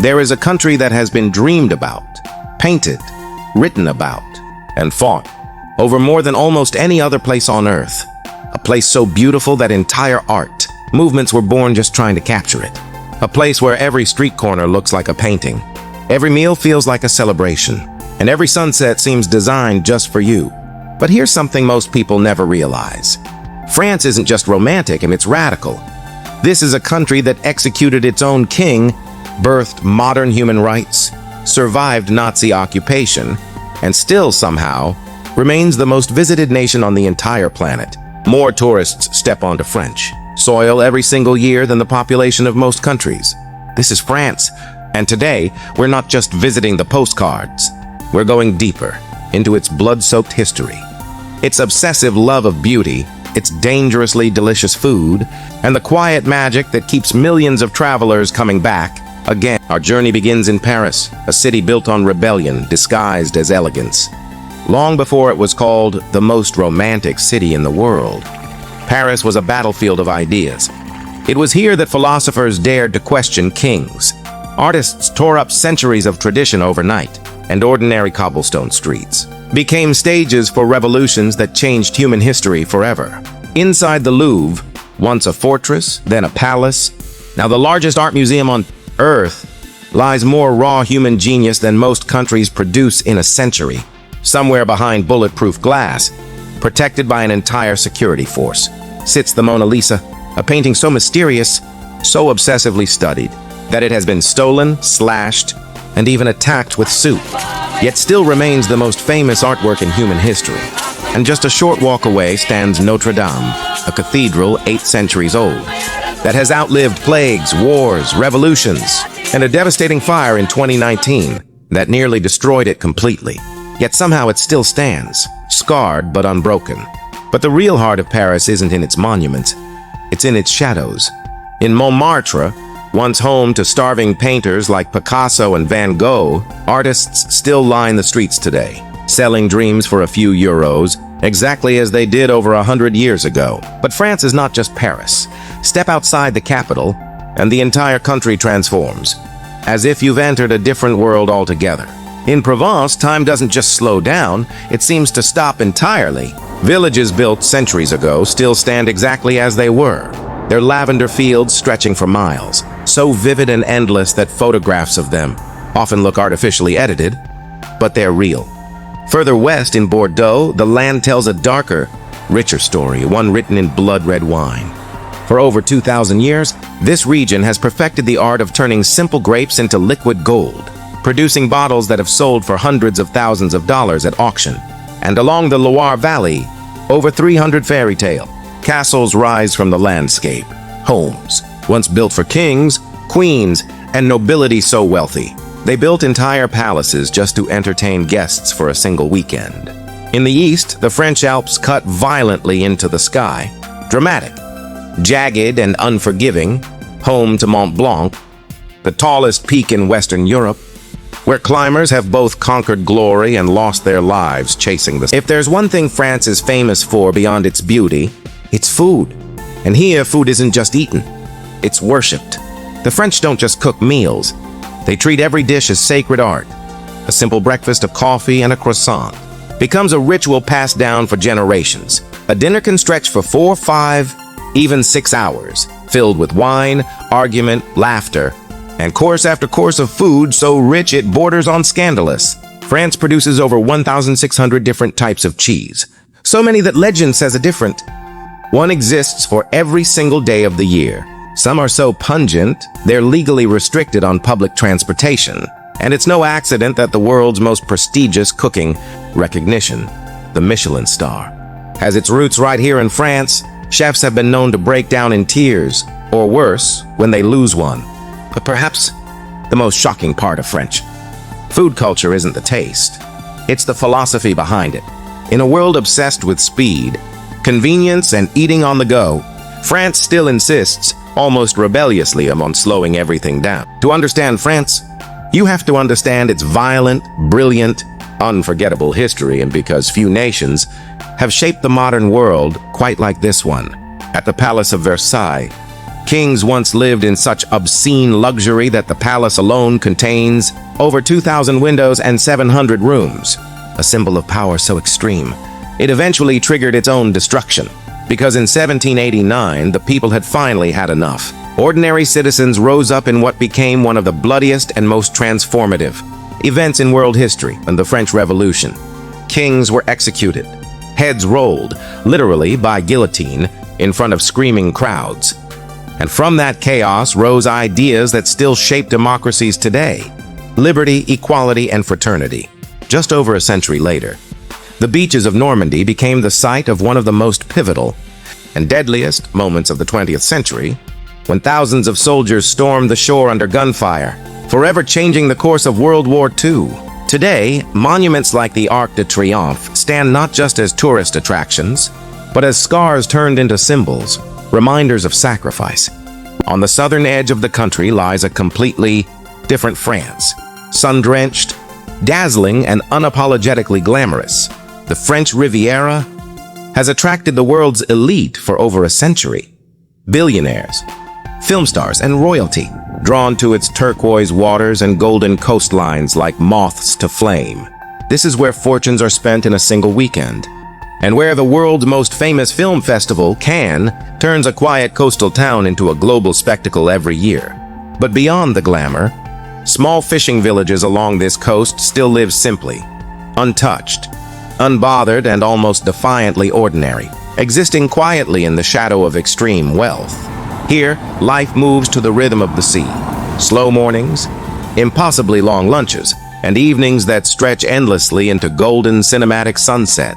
There is a country that has been dreamed about, painted, written about, and fought over more than almost any other place on Earth. A place so beautiful that entire art movements were born just trying to capture it. A place where every street corner looks like a painting. Every meal feels like a celebration, and every sunset seems designed just for you. But here's something most people never realize. France isn't just romantic, and it's radical. This is a country that executed its own king, birthed modern human rights, survived Nazi occupation, and still somehow remains the most visited nation on the entire planet. More tourists step onto French soil every single year than the population of most countries. This is France, and today we're not just visiting the postcards. We're going deeper into its blood-soaked history, its obsessive love of beauty, its dangerously delicious food, and the quiet magic that keeps millions of travelers coming back again. Our journey begins in Paris, a city built on rebellion disguised as elegance. Long before it was called the most romantic city in the world, Paris was a battlefield of ideas. It was here that philosophers dared to question kings. Artists tore up centuries of tradition overnight, and ordinary cobblestone streets became stages for revolutions that changed human history forever. Inside the Louvre, once a fortress, then a palace, now the largest art museum on Earth, lies more raw human genius than most countries produce in a century. Somewhere behind bulletproof glass, protected by an entire security force, sits the Mona Lisa, a painting so mysterious, so obsessively studied, that it has been stolen, slashed, and even attacked with soup, yet still remains the most famous artwork in human history. And just a short walk away stands Notre Dame, a cathedral 8 centuries old, that has outlived plagues, wars, revolutions, and a devastating fire in 2019 that nearly destroyed it completely. Yet somehow it still stands, scarred but unbroken. But the real heart of Paris isn't in its monuments, it's in its shadows. In Montmartre, once home to starving painters like Picasso and Van Gogh, artists still line the streets today, selling dreams for a few euros, exactly as they did over 100 years ago. But France is not just Paris. Step outside the capital, and the entire country transforms, as if you've entered a different world altogether. In Provence, time doesn't just slow down, it seems to stop entirely. Villages built centuries ago still stand exactly as they were, their lavender fields stretching for miles, so vivid and endless that photographs of them often look artificially edited, but they're real. Further west in Bordeaux, the land tells a darker, richer story, one written in blood-red wine. For over 2,000 years, this region has perfected the art of turning simple grapes into liquid gold, producing bottles that have sold for hundreds of thousands of dollars at auction. And along the Loire Valley, over 300 fairy tale castles rise from the landscape. Homes, once built for kings, queens, and nobility so wealthy, they built entire palaces just to entertain guests for a single weekend. In the east, the French Alps cut violently into the sky. Dramatic, jagged and unforgiving, home to Mont Blanc, the tallest peak in Western Europe, where climbers have both conquered glory and lost their lives chasing the... If there's one thing France is famous for beyond its beauty, it's food. And here, food isn't just eaten, it's worshipped. The French don't just cook meals, they treat every dish as sacred art. A simple breakfast of coffee and a croissant becomes a ritual passed down for generations. A dinner can stretch for 4, 5, even 6 hours, filled with wine, argument, laughter, and course after course of food so rich it borders on scandalous. France produces over 1,600 different types of cheese, so many that legend says a different one exists for every single day of the year. Some are so pungent, they're legally restricted on public transportation. And it's no accident that the world's most prestigious cooking recognition, the Michelin star, has its roots right here in France. Chefs have been known to break down in tears, or worse, when they lose one. But perhaps the most shocking part of French food culture isn't the taste, it's the philosophy behind it. In a world obsessed with speed, convenience, and eating on the go, France still insists, almost rebelliously, on slowing everything down. To understand France, you have to understand its violent, brilliant, unforgettable history, and because few nations have shaped the modern world quite like this one. At the Palace of Versailles, Kings once lived in such obscene luxury that the palace alone contains over 2,000 windows and 700 rooms, a symbol of power so extreme. It eventually triggered its own destruction, because in 1789, the people had finally had enough. Ordinary citizens rose up in what became one of the bloodiest and most transformative events in world history, and the French Revolution. Kings were executed, heads rolled, literally by guillotine, in front of screaming crowds. And from that chaos rose ideas that still shape democracies today: liberty, equality, and fraternity. Just over a century later, the beaches of Normandy became the site of one of the most pivotal and deadliest moments of the 20th century, when thousands of soldiers stormed the shore under gunfire, forever changing the course of World War II. Today, monuments like the Arc de Triomphe stand not just as tourist attractions, but as scars turned into symbols, reminders of sacrifice. On the southern edge of the country lies a completely different France, sun-drenched, dazzling, and unapologetically glamorous. The French Riviera has attracted the world's elite for over a century. Billionaires, film stars, and royalty, drawn to its turquoise waters and golden coastlines like moths to flame. This is where fortunes are spent in a single weekend, and where the world's most famous film festival, Cannes, turns a quiet coastal town into a global spectacle every year. But beyond the glamour, small fishing villages along this coast still live simply, untouched, unbothered, and almost defiantly ordinary, existing quietly in the shadow of extreme wealth. Here, life moves to the rhythm of the sea. Slow mornings, impossibly long lunches, and evenings that stretch endlessly into golden cinematic sunset.